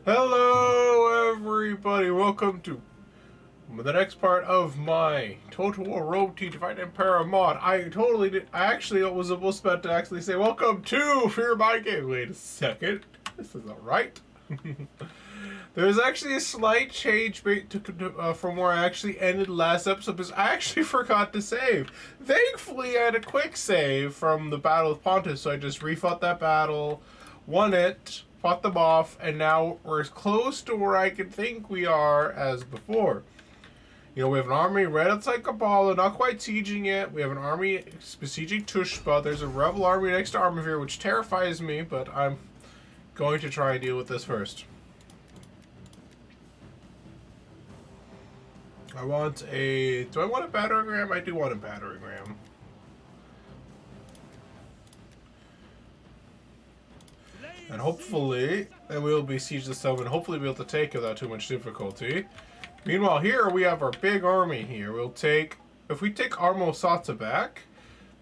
Hello, everybody. Welcome to the next part of my Total War Road to Divine Empire mod. I actually was about to actually say, welcome to Fearmy game. Wait a second. This isn't right. There's actually a slight change from where I actually ended last episode because I actually forgot to save. Thankfully, I had a quick save from the Battle of Popntus, so I just refought that battle, won it, fought them off, and now we're as close to where I can think we are as before. You know, we have an army right outside Kabbalah, not quite sieging yet. We have an army besieging Tushpa. There's a rebel army next to Armavir, which terrifies me, but I'm going to try and deal with this first. I want a... Do I want a battering ram? I do want a battering ram. And hopefully, and we'll besiege the settlement. Hopefully be able to take it without too much difficulty. Meanwhile, here we have our big army here. We'll take... If we take Armosata back,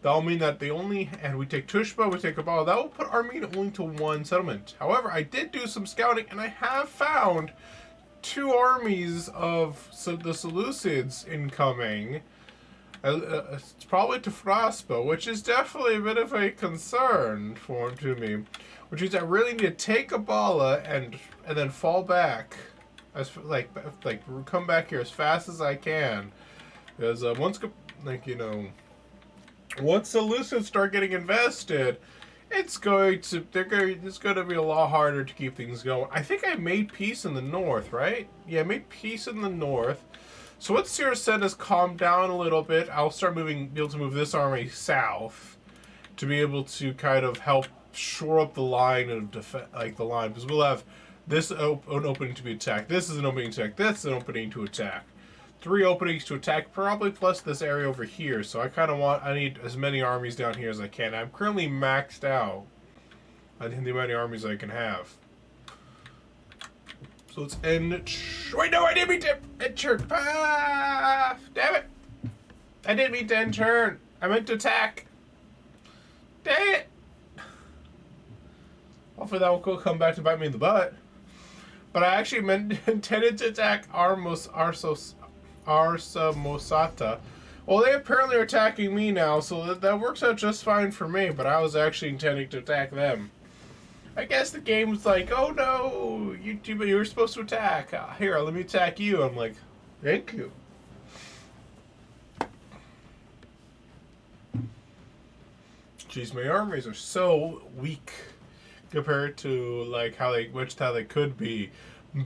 that'll mean that they only... And we take Tushpa, we take Kabbalah. That will put Armenia only to one settlement. However, I did do some scouting, and I have found... two armies of the Seleucids incoming. It's probably to Fraspa, which is definitely a bit of a concern to me. Which means I really need to take Kabbalah and then fall back, as come back here as fast as I can, because once Seleucids start getting invested, it's going to be a lot harder to keep things going. I think I made peace in the north, right? Yeah, I made peace in the north. So once Siracet has calmed down a little bit, I'll start be able to move this army south to be able to kind of help shore up the line of the line, because we'll have this an opening to be attacked. This is an opening to attack. This is an opening to attack. 3 openings to attack, probably plus this area over here. So I need as many armies down here as I can. I'm currently maxed out on the amount of armies I can have. So let's end it. Wait, no, I didn't mean to end turn. Ah, damn it. I didn't mean to end turn. I meant to attack. Dang it. Hopefully that will come back to bite me in the butt. But I actually intended to attack Arsamosata. Well, they apparently are attacking me now, so that works out just fine for me, but I was actually intending to attack them. I guess the game was like, oh no, you were supposed to attack. Here, let me attack you. I'm like, thank you. Jeez, my armies are so weak compared to like how they could be.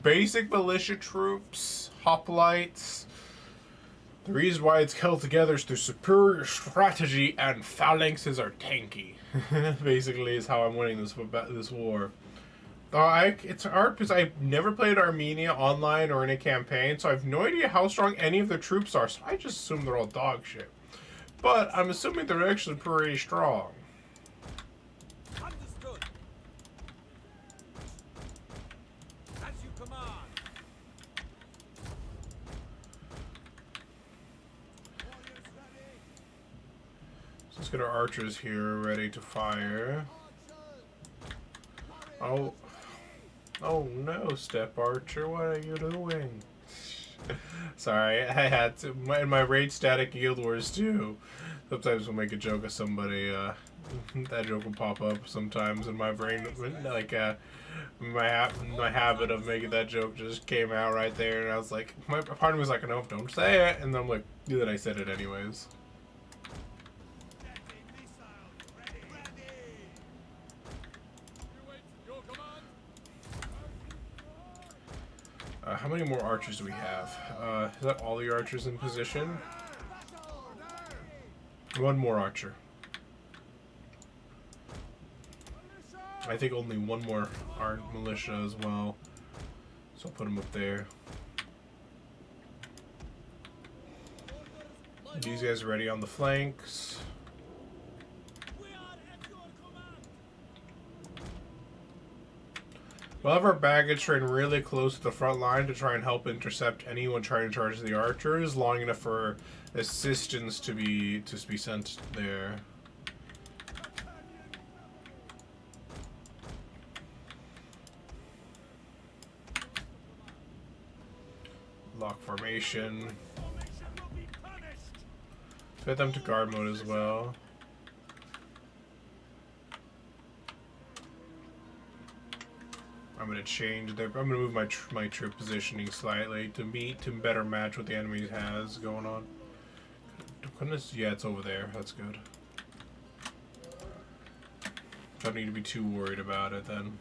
Basic militia troops, hoplites. The reason why it's held together is through superior strategy, and phalanxes are tanky. Basically, is how I'm winning this war. It's hard because I've never played Armenia online or in a campaign, so I have no idea how strong any of their troops are. So I just assume they're all dog shit. But I'm assuming they're actually pretty strong. Understood. As you command. Let's get our archers here ready to fire. Oh no, Step Archer, what are you doing? Sorry, I had to. In my raid static guild wars too. Sometimes we'll make a joke of somebody. That joke will pop up sometimes in my brain. Like my habit of making that joke just came out right there, and I was like, my part of me was like, no, don't say it, and then I'm like, that I said it anyways. How many more archers do we have? Is that all the archers in position? One more archer. I think only one more militia as well. So I'll put them up there. These guys are ready on the flanks. We'll have our baggage train really close to the front line to try and help intercept anyone trying to charge the archers long enough for assistance to be sent there. Lock formation. Set them to guard mode as well. I'm gonna change their. I'm gonna move my troop positioning slightly to better match what the enemy has going on. Goodness, yeah, it's over there. That's good. Don't need to be too worried about it then.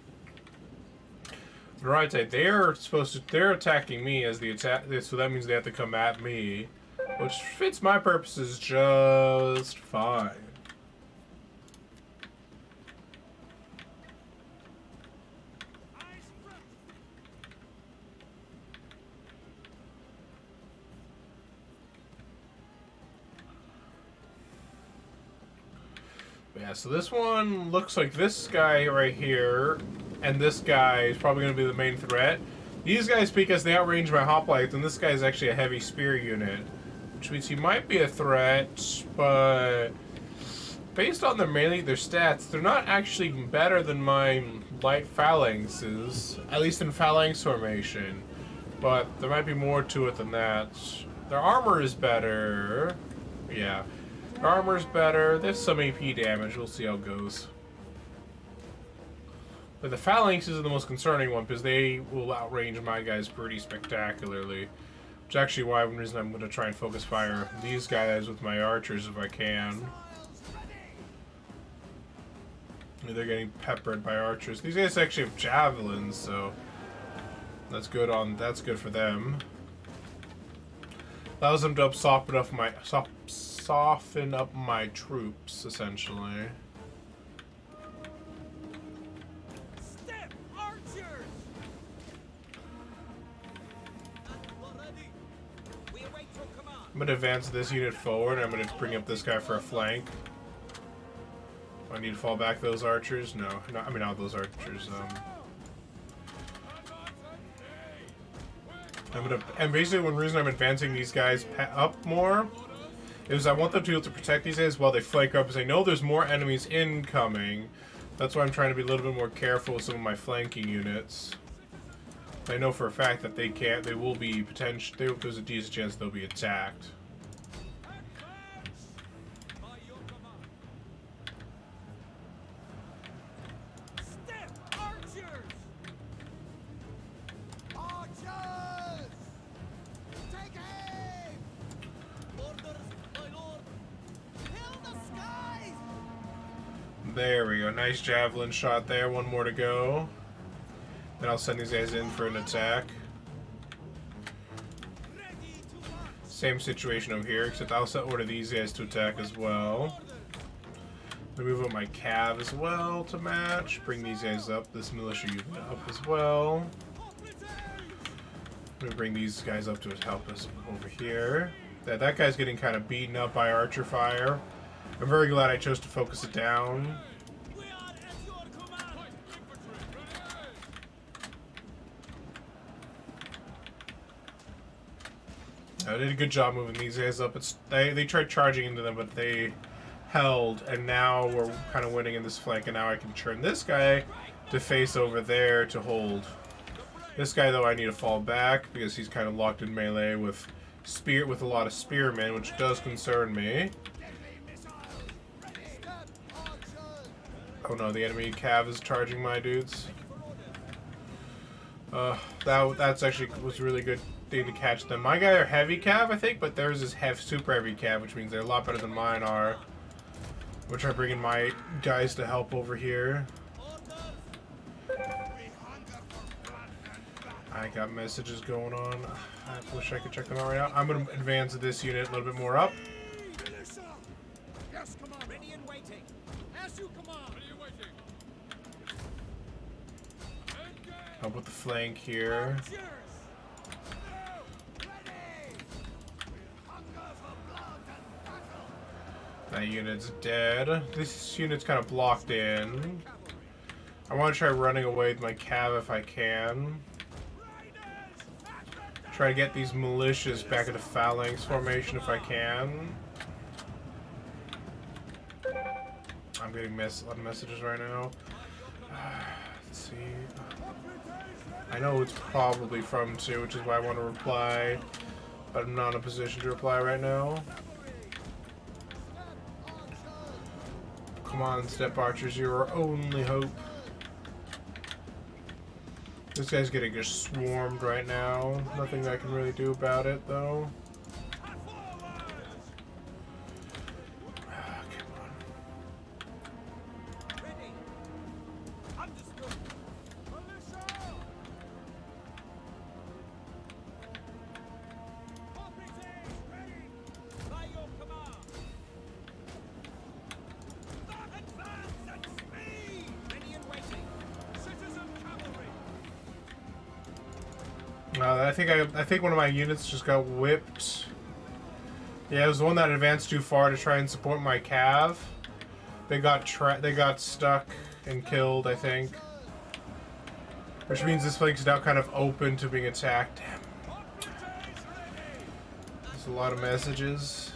Right, they're attacking me as the attack, so that means they have to come at me, which fits my purposes just fine. Yeah, so this one looks like this guy right here, and this guy is probably going to be the main threat. These guys because they outrange my hoplites, and this guy is actually a heavy spear unit, which means he might be a threat, but based on their stats, they're not actually better than my light phalanxes, at least in phalanx formation, but there might be more to it than that. Their armor is better, yeah. Their armor's better. There's some AP damage. We'll see how it goes. But the phalanxes are the most concerning one because they will outrange my guys pretty spectacularly. Which is actually one reason I'm going to try and focus fire these guys with my archers if I can. They're getting peppered by archers. These guys actually have javelins, so that's good for them. Allows them to soften up my troops, essentially. Step, archers! We await your command. I'm gonna advance this unit forward. I'm gonna bring up this guy for a flank. I need to fall back those archers. No, I mean not those archers. And basically one reason I'm advancing these guys up more is I want them to be able to protect these guys while they flank up, because I know there's more enemies incoming. That's why I'm trying to be a little bit more careful with some of my flanking units. I know for a fact that they will be there's a decent chance they'll be attacked. There we go. Nice javelin shot there. One more to go. Then I'll send these guys in for an attack. Same situation over here, except I'll order these guys to attack as well. Move up my cav as well to match. Bring these guys up, this militia unit up as well. I'm gonna bring these guys up to help us over here. That guy's getting kind of beaten up by archer fire. I'm very glad I chose to focus it down. I did a good job moving these guys up. They tried charging into them, but they held, and now we're kind of winning in this flank, and now I can turn this guy to face over there to hold. This guy, though, I need to fall back because he's kind of locked in melee with a lot of spearmen, which does concern me. Oh no, the enemy cav is charging my dudes. That's actually was a really good thing to catch them. My guy are heavy cav, I think, but theirs is super heavy cav, which means they're a lot better than mine are. We'll try bringing my guys to help over here. I got messages going on. I wish I could check them out right now. I'm going to advance this unit a little bit more up. Yes, come on. Ready and waiting. As you command. Ready and waiting. Help with the flank here. That unit's dead. This unit's kind of blocked in. I want to try running away with my cav if I can. Try to get these militias back into phalanx formation if I can. I'm getting a lot of messages right now. let's see. I know it's probably from 2, which is why I want to reply, but I'm not in a position to reply right now. Come on, step archers, you're our only hope. This guy's getting just swarmed right now. Nothing I can really do about it, though. I think one of my units just got whipped. Yeah, it was the one that advanced too far to try and support my cav. They got stuck and killed, I think. Which means this flank's now kind of open to being attacked. Damn. There's a lot of messages.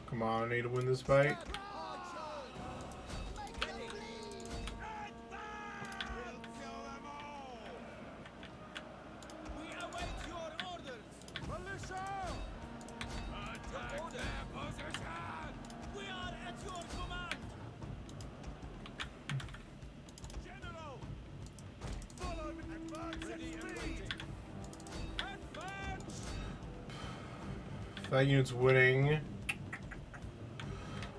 Come on, I need to win this fight. That unit's winning.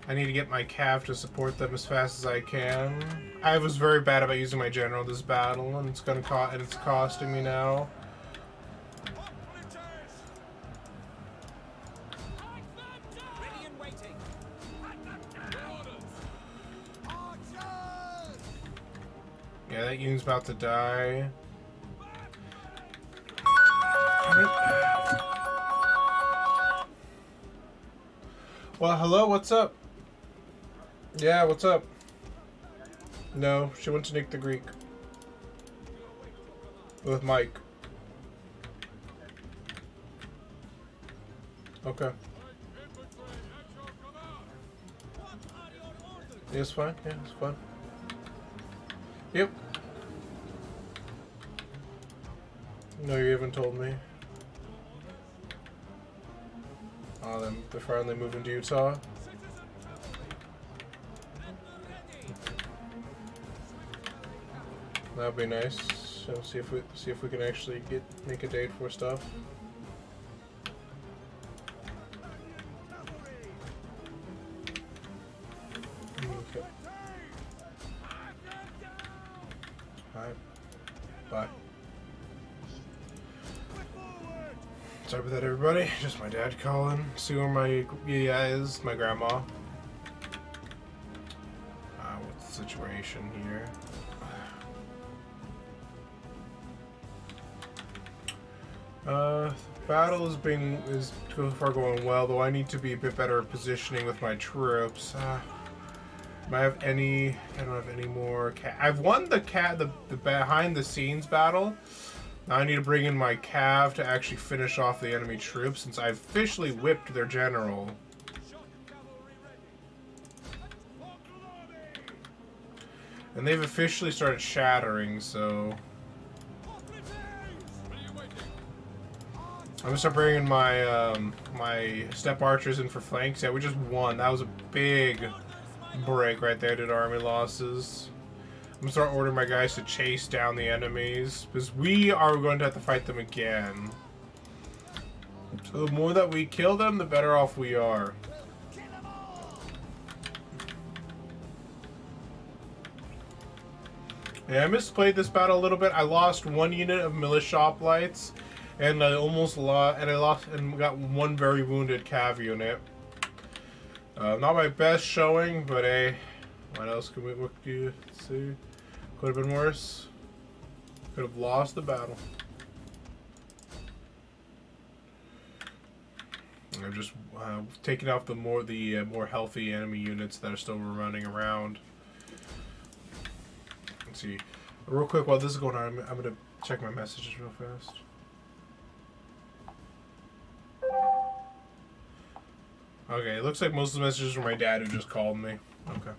I need to get my cav to support them as fast as I can. I was very bad about using my general this battle, and it's costing me now. Yeah, that unit's about to die. Well, hello, what's up? Yeah, what's up? No, she went to Nick the Greek. With Mike. Okay. Yeah, it's fine. Yeah, it's fine. Yep. No, you haven't told me. Oh, they're finally moving to Utah. That'd be nice. So see if we can actually make a date for stuff. Okay. Alright. Bye. Sorry about that, everybody. Just my dad calling. See where my is. My grandma. What's the situation here? Battle is so far going well, though I need to be a bit better at positioning with my troops. Do I have any? I don't have any more. I've won the behind the scenes battle. Now I need to bring in my cav to actually finish off the enemy troops, since I've officially whipped their general. And they've officially started shattering, so I'm gonna start bringing my my step archers in for flanks. Yeah, we just won. That was a big break right there due to army losses. I'm gonna start ordering my guys to chase down the enemies, because we are going to have to fight them again. So the more that we kill them, the better off we are. Yeah, I misplayed this battle a little bit. I lost one unit of militia hoplites, and I almost lost, and got one very wounded cav unit. Not my best showing, but hey, what else could what do you see? Could have been worse. Could have lost the battle. I'm just taking off the more healthy enemy units that are still running around. Let's see, real quick while this is going on, I'm gonna check my messages real fast. Okay, it looks like most of the messages from my dad who just called me. Okay.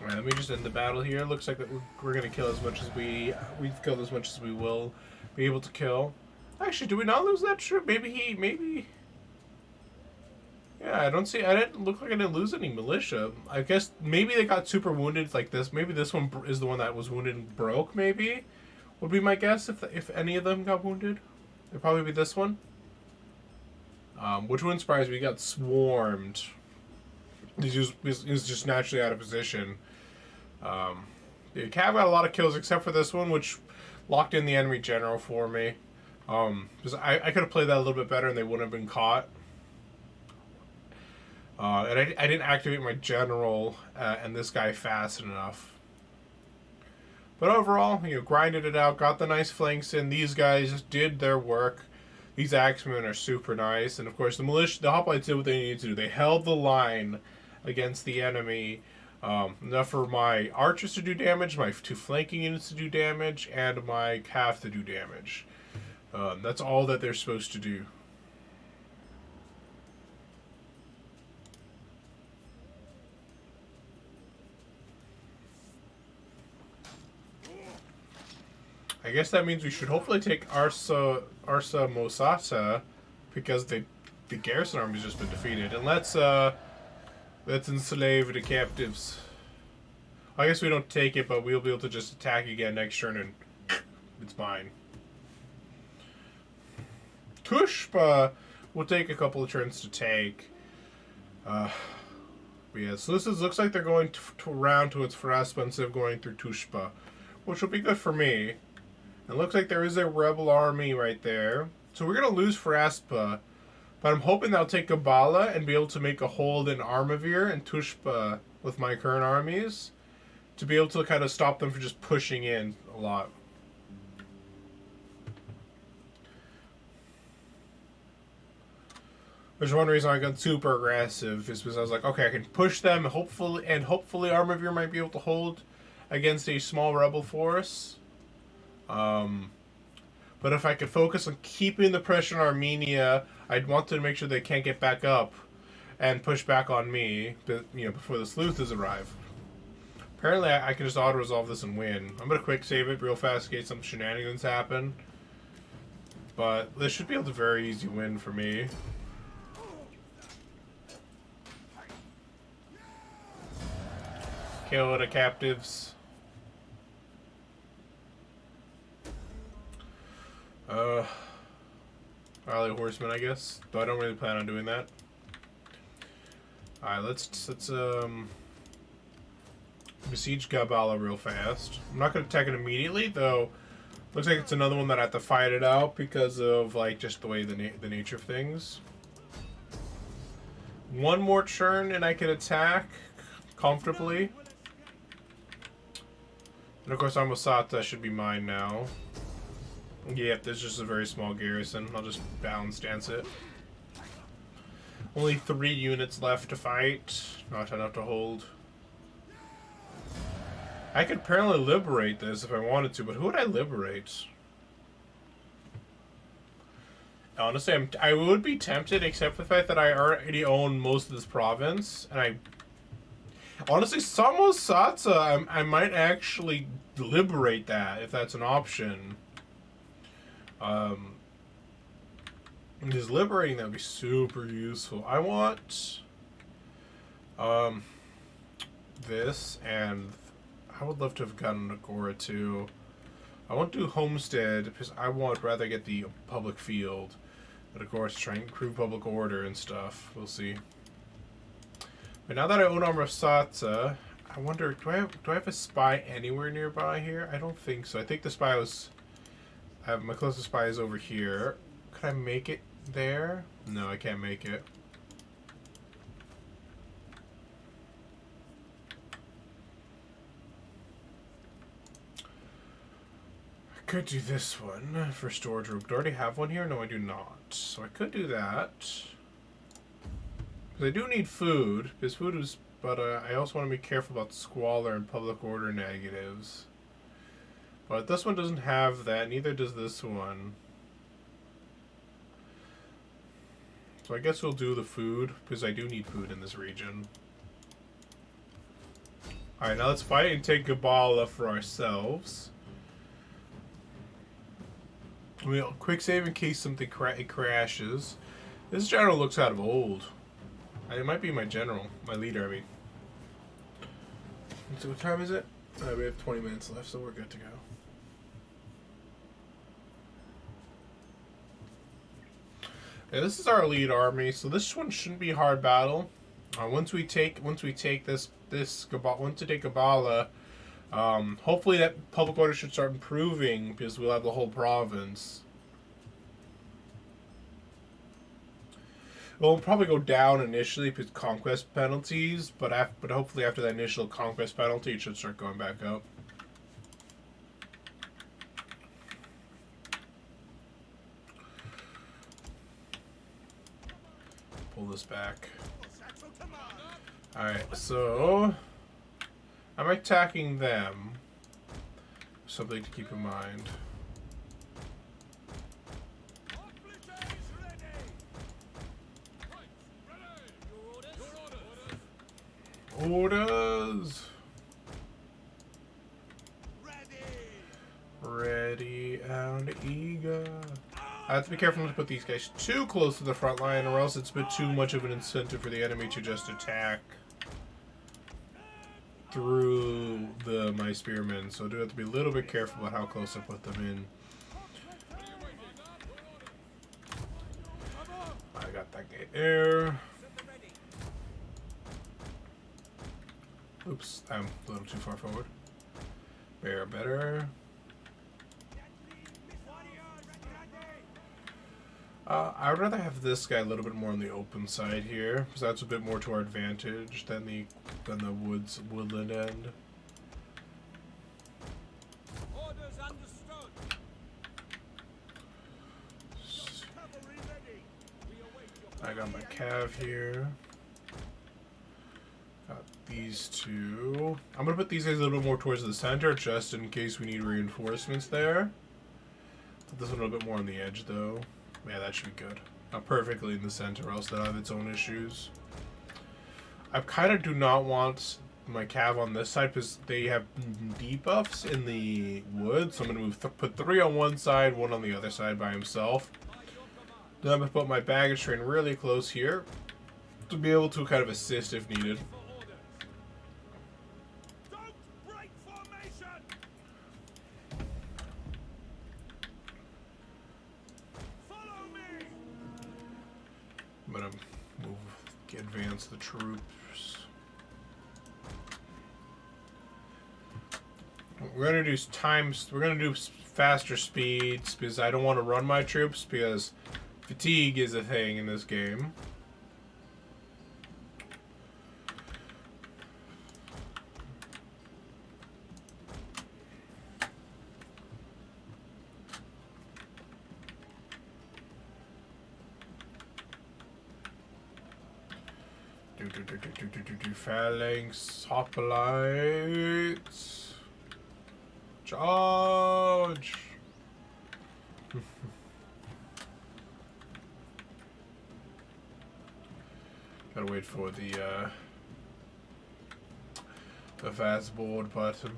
Alright, let me just end the battle here. Looks like that we're gonna kill as much as we've killed as much as we will be able to kill. Actually, do we not lose that trip? Maybe. Yeah, I didn't look like I didn't lose any militia. I guess maybe they got super wounded like this. Maybe this one is the one that was wounded and broke, maybe? Would be my guess if any of them got wounded. It'd probably be this one. Which wouldn't surprise me. We got swarmed. He was just naturally out of position. The Cav got a lot of kills except for this one, which locked in the enemy general for me. Because I could have played that a little bit better and they wouldn't have been caught. And I didn't activate my general and this guy fast enough. But overall, grinded it out, got the nice flanks in. These guys did their work. These axemen are super nice. And of course, the hoplites did what they needed to do. They held the line against the enemy. Enough for my archers to do damage, my 2 flanking units to do damage, and my cav to do damage. That's all that they're supposed to do. I guess that means we should hopefully take Arsa Mosata, because the garrison army's just been defeated. And let's enslave the captives. I guess we don't take it, but we'll be able to just attack again next turn and it's mine. Tushpa will take a couple of turns to take. But yeah, Seleucids looks like they're going around to its Faraspa instead of going through Tushpa, which will be good for me. It looks like there is a rebel army right there. So we're going to lose Faraspa. But I'm hoping they'll take Gabala and be able to make a hold in Armavir and Tushpa with my current armies. To be able to kind of stop them from just pushing in a lot. There's one reason I got super aggressive is because I was like, okay, I can push them, hopefully Armavir might be able to hold against a small rebel force. But if I could focus on keeping the pressure on Armenia, I'd want to make sure they can't get back up and push back on me, before the Seleucids arrive. Apparently, I can just auto-resolve this and win. I'm gonna quick save it real fast in case some shenanigans happen. But this should be a very easy win for me. Kill the captives. Rally horsemen, I guess. Though I don't really plan on doing that. Alright, let's besiege Gabala real fast. I'm not going to attack it immediately, though. Looks like it's another one that I have to fight it out because of, like, just the way the nature of things. One more turn and I can attack comfortably. And of course, Amosata should be mine now. Yep, there's just a very small garrison. I'll just balance dance it. Only 3 units left to fight. Not enough to hold. I could apparently liberate this if I wanted to, but who would I liberate? Honestly, I would be tempted, except for the fact that I already own most of this province, and honestly, Samosata, I might actually liberate that, if that's an option. Just liberating that would be super useful. I want this, and I would love to have gotten Agora too. I won't do Homestead because I would rather get the public field, but of course try and improve public order and stuff. We'll see. But now that I own Amrasata, I wonder, do I have a spy anywhere nearby here? I don't think so. I think the spy was. My closest spy is over here. Could I make it there? No, I can't make it. I could do this one for storage room. Do I already have one here? No, I do not. So I could do that. Because I do need food. Because food is... But I also want to be careful about squalor and public order negatives. But this one doesn't have that, neither does this one. So I guess we'll do the food, because I do need food in this region. Alright, now let's fight and take Gabala for ourselves. We'll quick save in case something crashes. This general looks out of old. It might be my general. My leader, I mean. So what time is it? We have 20 minutes left, so we're good to go. Yeah, this is our lead army, so this one shouldn't be a hard battle. Once we take Gabala, hopefully that public order should start improving because we'll have the whole province. Well, we'll probably go down initially because conquest penalties, but hopefully after that initial conquest penalty, it should start going back up. Pull this back. Alright, so I'm attacking them. Something to keep in mind. Orders. Ready and eager. I have to be careful not to put these guys too close to the front line, or else it's a bit too much of an incentive for the enemy to just attack through my spearmen. So I do have to be a little bit careful about how close I put them in. I got that gate there. Oops, I'm a little too far forward. Better. I would rather have this guy a little bit more on the open side here, because that's a bit more to our advantage than the woodland end. Orders understood. I got my cav here. Got these two. I'm gonna put these guys a little bit more towards the center, just in case we need reinforcements there. Put this one a little bit more on the edge, though. Yeah, that should be good. Not perfectly in the center, or else that'll have its own issues. I kind of do not want my cav on this side because they have debuffs in the wood. So I'm going to put 3 on one side, 1 on the other side by himself. Then I'm going to put my baggage train really close here to be able to kind of assist if needed. I'm gonna advance the troops. We're gonna do faster speeds because I don't want to run my troops because fatigue is a thing in this game. Phalanx, hoplites, charge! Gotta wait for the fast board button.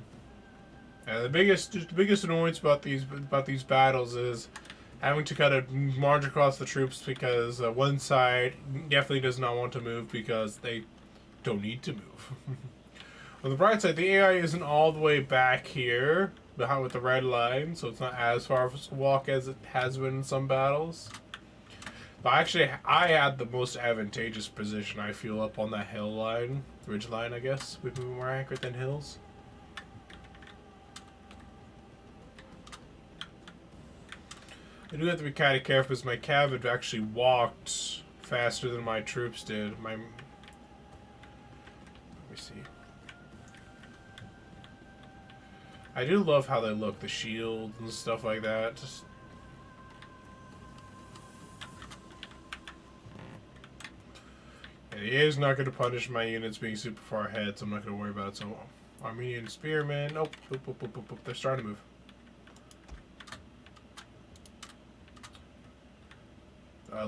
And the biggest annoyance about these battles is having to kind of march across the troops because one side definitely does not want to move because they don't need to move. On the bright side, the AI isn't all the way back here behind with the red line, so it's not as far of a walk as it has been in some battles. But actually, I had the most advantageous position, I feel, up on that hill line, ridge line, I guess, would be more accurate than hills. I do have to be kind of careful because my cav had actually walked faster than my troops did. Let me see. I do love how they look, the shield and stuff like that. Just... Yeah, the EA is not going to punish my units being super far ahead, so I'm not going to worry about it. So, Armenian spearmen. Oh, they're starting to move.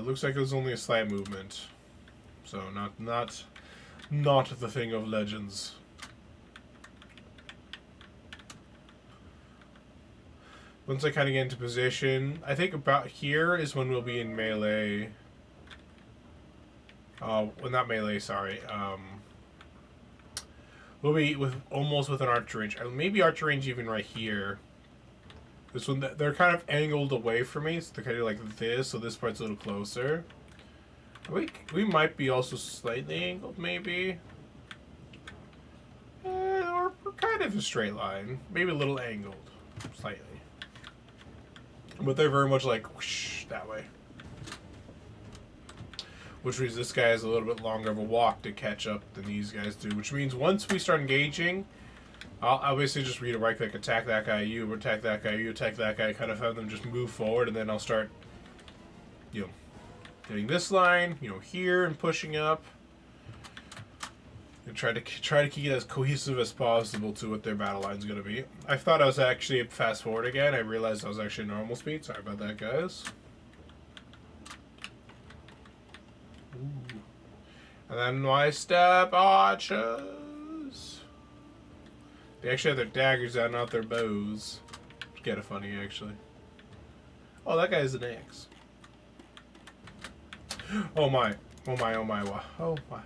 Looks like it was only a slight movement, so not the thing of legends. Once I kind of get into position, I think about here is when we'll be in melee. Well, not melee, sorry. We'll be almost with an arch range. Maybe arch range even right here. This one, they're kind of angled away from me, so they're kind of like this, so this part's a little closer. We might be also slightly angled, maybe. We're kind of a straight line. Maybe a little angled. Slightly. But they're very much like whoosh, that way. Which means this guy has a little bit longer of a walk to catch up than these guys do. Which means once we start engaging, I'll basically just read a right click, attack that guy, you attack that guy, you attack that guy, kind of have them just move forward, and then I'll start, getting this line, here and pushing up. And try to keep it as cohesive as possible to what their battle line's going to be. I thought I was actually fast forward again. I realized I was actually normal speed. Sorry about that, guys. Ooh. And then my step archers. They actually have their daggers out, not their bows. It's kind of funny, actually. Oh, that guy's an axe. Oh my. Oh my, oh my, oh my.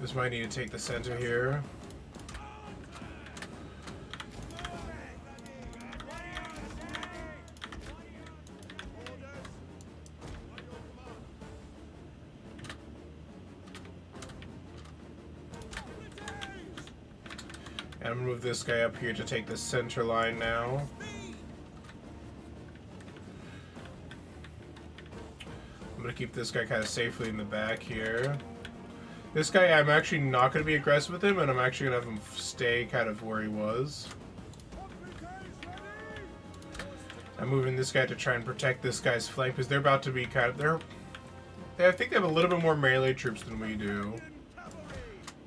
This might need to take the center here. And I'm gonna move this guy up here to take the center line now. I'm gonna keep this guy kind of safely in the back here. This guy, I'm actually not going to be aggressive with him, and I'm actually going to have him stay kind of where he was. I'm moving this guy to try and protect this guy's flank, because they're about to be kind of... I think they have a little bit more melee troops than we do.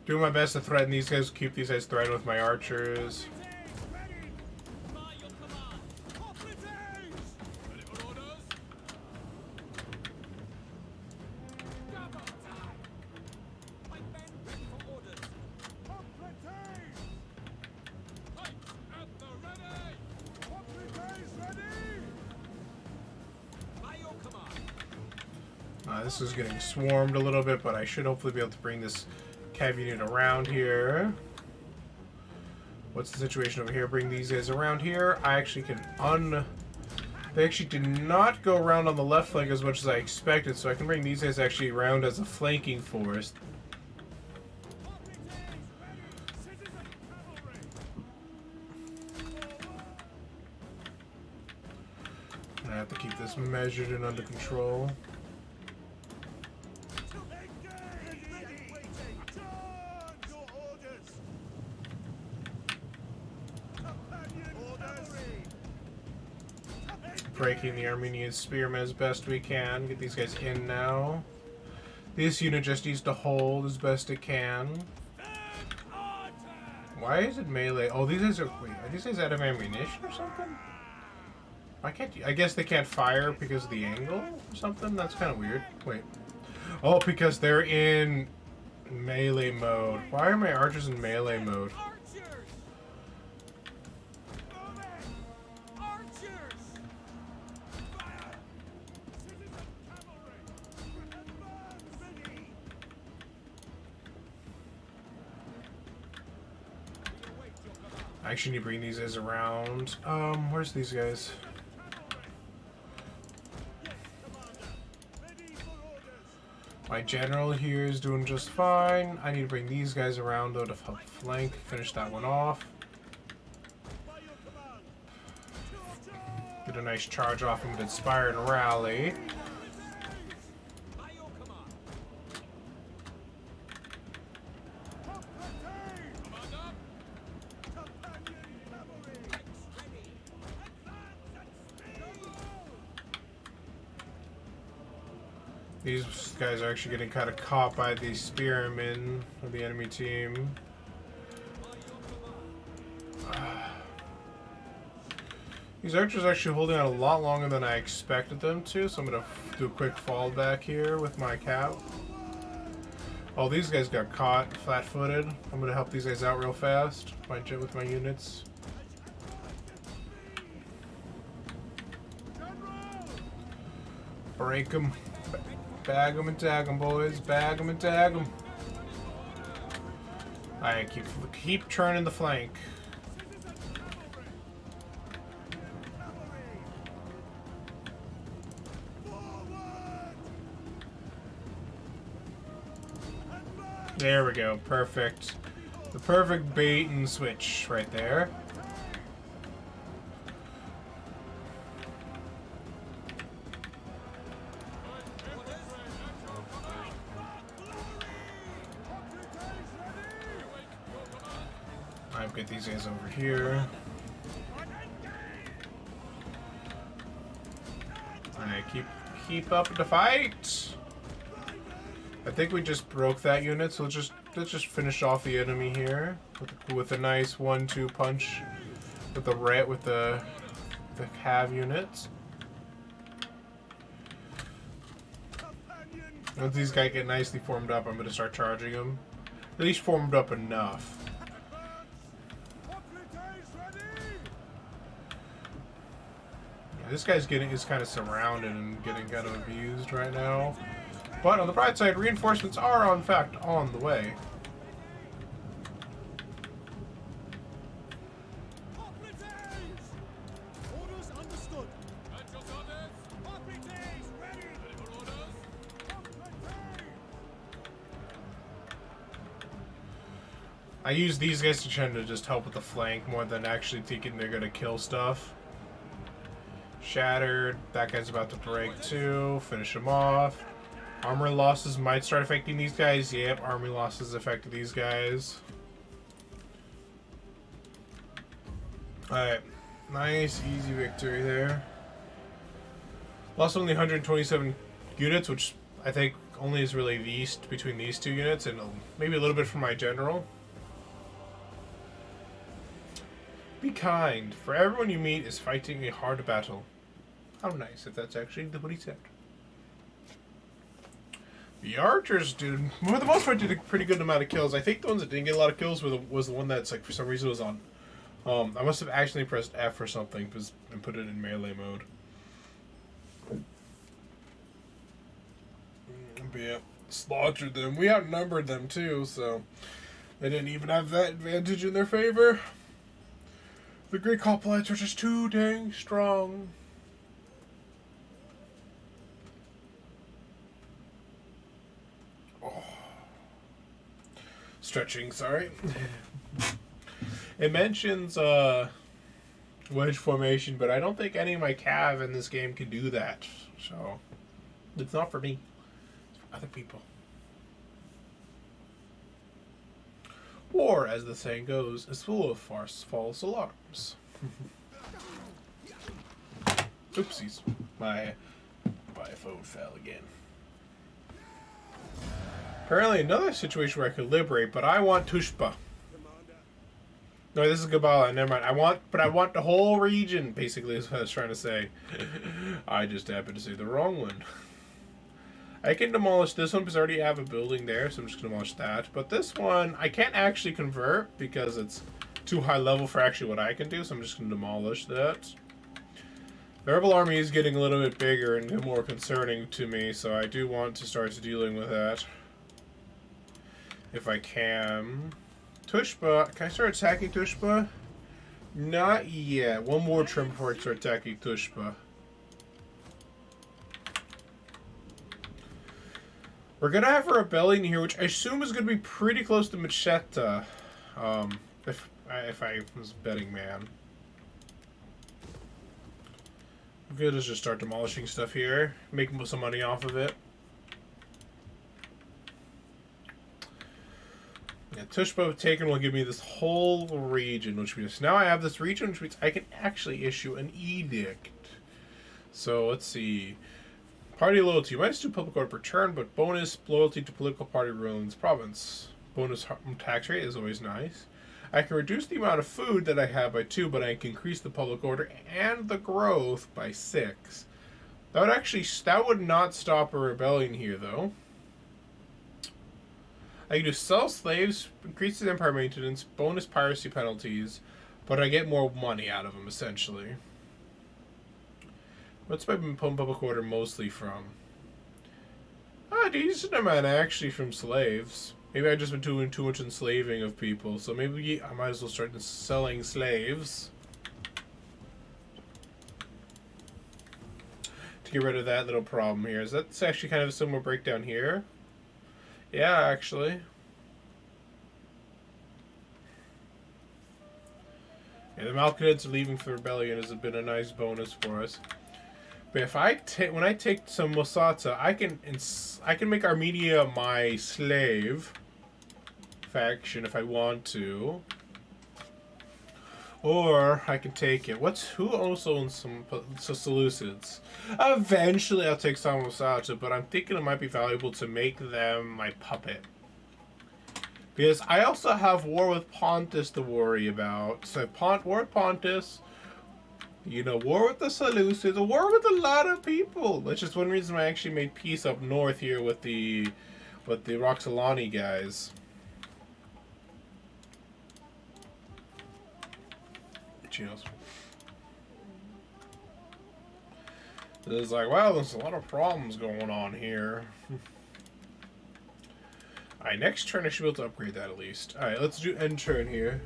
Doing my best to threaten these guys, keep these guys threatened with my archers. This is getting swarmed a little bit, but I should hopefully be able to bring this cav unit around here. What's the situation over here? Bring these guys around here. I actually can They actually did not go around on the left flank as much as I expected, so I can bring these guys actually around as a flanking force. I have to keep this measured and under control. Breaking the Armenian spearmen as best we can. Get these guys in now. This unit just needs to hold as best it can. Why is it melee? Oh, these guys are... Wait, are these guys out of ammunition or something? Why can't you... I guess they can't fire because of the angle or something? That's kind of weird. Wait. Oh, because they're in melee mode. Why are my archers in melee mode? I actually need to bring these guys around. Where's these guys? My general here is doing just fine. I need to bring these guys around though to help flank, finish that one off. Get a nice charge off him with Inspire and Rally. These guys are actually getting kind of caught by the spearmen of the enemy team. These archers are actually holding out a lot longer than I expected them to, so I'm going to do a quick fall back here with my cow. Oh, these guys got caught flat-footed. I'm going to help these guys out real fast with my units. Break them. Bag them and tag them, boys. Bag them and tag them. Alright, keep turning the flank. There we go. Perfect. The perfect bait and switch right there. I'll get these guys over here. Alright, keep up the fight. I think we just broke that unit, so let's just finish off the enemy here with a nice 1-2 punch with the cav units. Once these guys get nicely formed up, I'm going to start charging them. At least formed up enough. Yeah, this guy's is kind of surrounded and getting kind of abused right now. But on the bright side, reinforcements are, in fact, on the way. Orders understood. Ready. I use these guys to try to just help with the flank more than actually thinking they're gonna kill stuff. Shattered. That guy's about to break too. Finish him off. Armor losses might start affecting these guys. Yep, armor losses affected these guys. Alright. Nice, easy victory there. Lost only 127 units, which I think only is really between these two units, and maybe a little bit from my general. Be kind, for everyone you meet is fighting a hard battle. How nice if that's actually what he said. The archers, dude, for the most part, did a pretty good amount of kills. I think the ones that didn't get a lot of kills was the one that's, like, for some reason was on. I must have actually pressed F or something and put it in melee mode. But yeah, slaughtered them. We outnumbered them too, so they didn't even have that advantage in their favor. The Greek hoplites are just too dang strong. Stretching, sorry. It mentions wedge formation, but I don't think any of my cav in this game can do that. So it's not for me. It's for other people. War, as the saying goes, is full of false alarms. Oopsies. My phone fell again. Apparently another situation where I could liberate, but I want Tushpa. No, this is Gabala. Never mind. I want the whole region, basically, is what I was trying to say. I just happened to say the wrong one. I can demolish this one because I already have a building there, so I'm just going to demolish that. But this one, I can't actually convert because it's too high level for actually what I can do, so I'm just going to demolish that. The rebel army is getting a little bit bigger and more concerning to me, so I do want to start dealing with that. If I can. Tushpa. Can I start attacking Tushpa? Not yet. One more trim before I start attacking Tushpa. We're gonna have a rebellion here, which I assume is gonna be pretty close to Macheta. If I was a betting man. I'm gonna just start demolishing stuff here. Make some money off of it. Yeah, Tushpa taken will give me this whole region, which means now I have this region, which means I can actually issue an edict. So let's see. Party loyalty. Minus 2 public order per turn, but bonus loyalty to political party rulings province. Bonus tax rate is always nice. I can reduce the amount of food that I have by 2, but I can increase the public order and the growth by 6. That would not stop a rebellion here, though. I can do sell slaves, increases empire maintenance, bonus piracy penalties, but I get more money out of them, essentially. What's my public order mostly from? A decent amount, actually, from slaves. Maybe I've just been doing too much enslaving of people, so maybe I might as well start selling slaves. To get rid of that little problem here. Is that actually kind of a similar breakdown here? Yeah, actually. Yeah, the malcontents leaving for rebellion has been a nice bonus for us. But if when I take some Mosata, I can make Armenia my slave faction if I want to, or I can take it. Who also owns some Seleucids? Eventually, I'll take some Mosata, but I'm thinking it might be valuable to make them my puppet. Because I also have war with Popntus to worry about. So war with Popntus, you know, war with the Seleucids, a war with a lot of people. That's just one reason I actually made peace up north here with the Roxolani guys. Cheers. It's like, wow, there's a lot of problems going on here. Alright, next turn I should be able to upgrade that at least. Alright, let's do end turn here.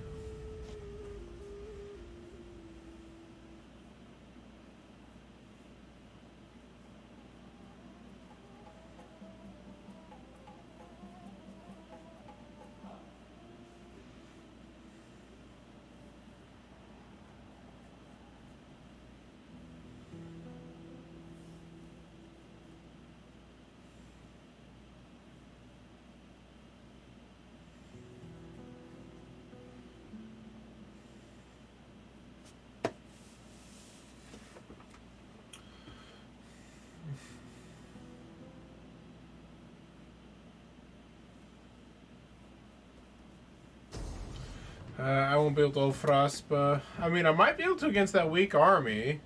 I won't be able to Frost, but I mean, I might be able to against that weak army.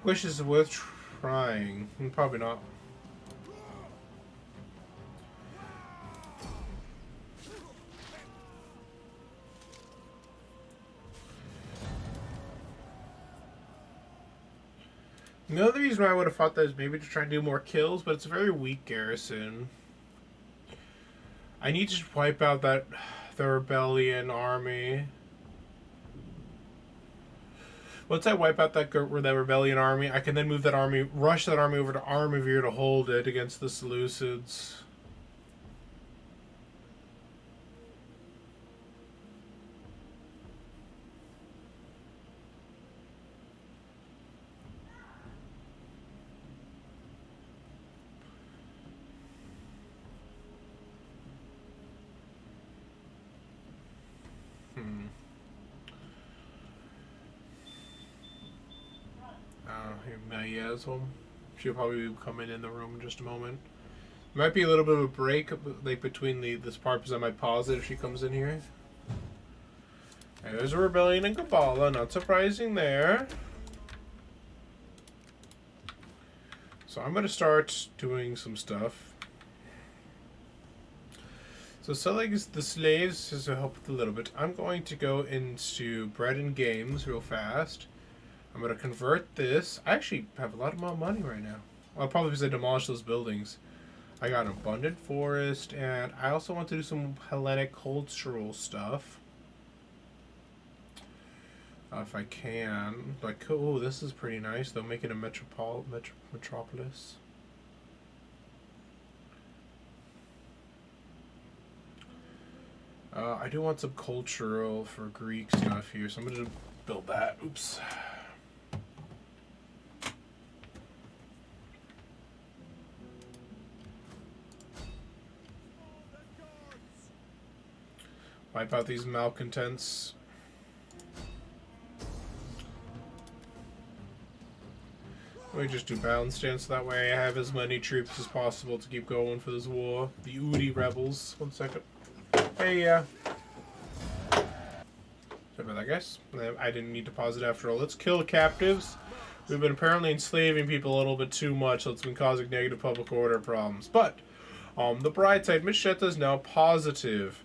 Which is worth trying. Probably not. The other reason why I would have thought that is maybe to try and do more kills, but it's a very weak garrison. I need to wipe out the rebellion army. Once I wipe out that rebellion army, I can then move that army, rush that army over to Armavir to hold it against the Seleucids. Maya's home. She'll probably be coming in the room in just a moment. There might be a little bit of a break like between this part because I might pause it if she comes in here. There's a rebellion in Kabbalah, not surprising there. So I'm gonna start doing some stuff. So selling the slaves has helped a little bit. I'm going to go into bread and games real fast. I'm going to convert this. I actually have a lot of more money right now. Well, probably because I demolished those buildings. I got an abundant forest, and I also want to do some Hellenic cultural stuff. If I can. Like, oh, this is pretty nice, though. Making a metropolis. I do want some cultural for Greek stuff here, so I'm going to build that. Oops. Wipe out these malcontents. Let me just do balance stance so that way I have as many troops as possible to keep going for this war. The Udi rebels. 1 second. Hey, Sorry about that, guys. I didn't need to pause it after all. Let's kill the captives. We've been apparently enslaving people a little bit too much, so it's been causing negative public order problems. But, the bright side, Misheta is now positive.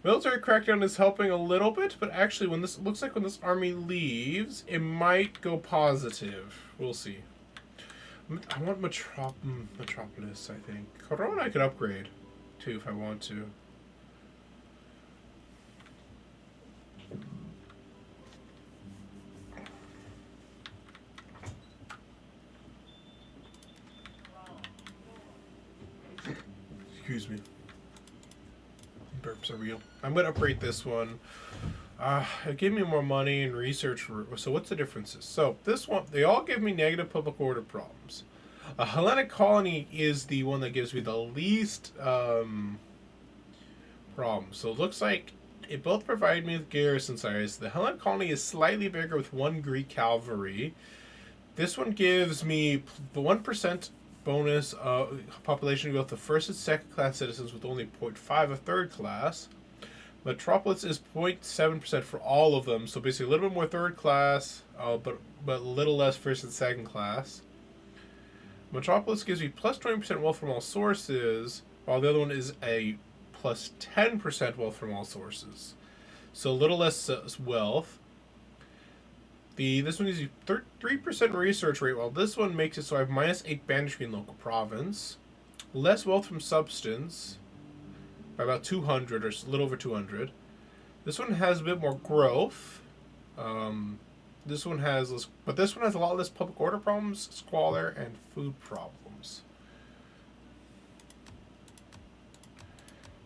Military crackdown is helping a little bit, but actually, when this looks like when this army leaves, it might go positive. We'll see. I want Metropolis, I think. Corona I could upgrade, too, if I want to. Excuse me. Burps are real. I'm going to upgrade this one. Give me more money and research. So what's the differences? So this one, they all give me negative public order problems. A Hellenic colony is the one that gives me the least problems. So it looks like it both provide me with garrison size. The Hellenic colony is slightly bigger with 1 Greek cavalry. This one gives me the 1% bonus population growth of first and second class citizens with only 0.5 of third class. Metropolis is 0.7% for all of them, so basically a little bit more third class, but a little less first and second class. Metropolis gives me plus 20% wealth from all sources, while the other one is a plus 10% wealth from all sources. So a little less wealth. This one gives you 3% research rate, while this one makes it so I have minus 8 banditry in local province. Less wealth from substance, by about 200, or a little over 200. This one has a bit more growth. This one has less, but this one has a lot less public order problems, squalor, and food problems.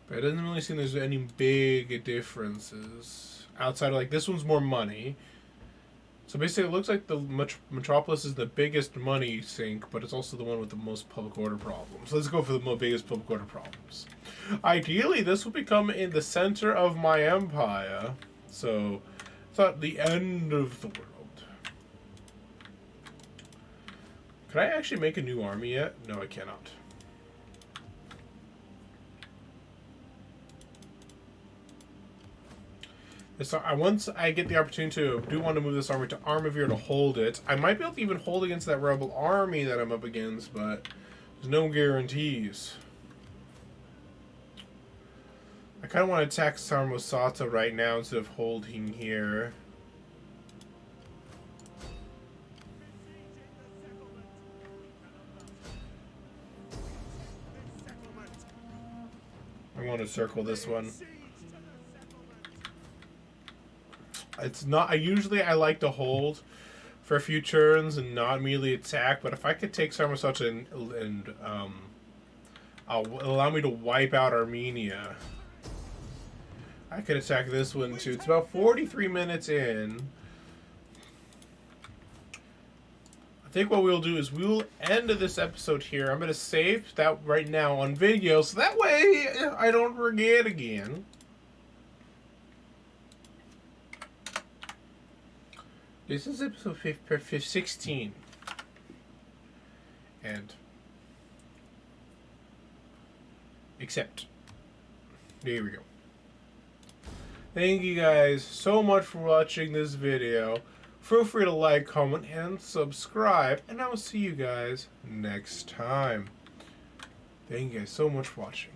But it doesn't really seem there's any big differences. Outside of, like, this one's more money. So basically, it looks like the Metropolis is the biggest money sink, but it's also the one with the most public order problems. So let's go for the biggest public order problems. Ideally, this will become in the center of my empire. So it's not the end of the world. Could I actually make a new army yet? No, I cannot. So once I get the opportunity to want to move this army to Armavir to hold it, I might be able to even hold against that rebel army that I'm up against, but there's no guarantees. I kind of want to attack Samosata right now instead of holding here. I want to circle this one. It's not. I like to hold for a few turns and not immediately attack. But if I could take Samosata and allow me to wipe out Armenia, I could attack this one too. It's about 43 minutes in. I think what we'll do is we'll end this episode here. I'm gonna save that right now on video, so that way I don't forget again. This is episode 16. And accept. There we go. Thank you guys so much for watching this video. Feel free to like, comment, and subscribe. And I will see you guys next time. Thank you guys so much for watching.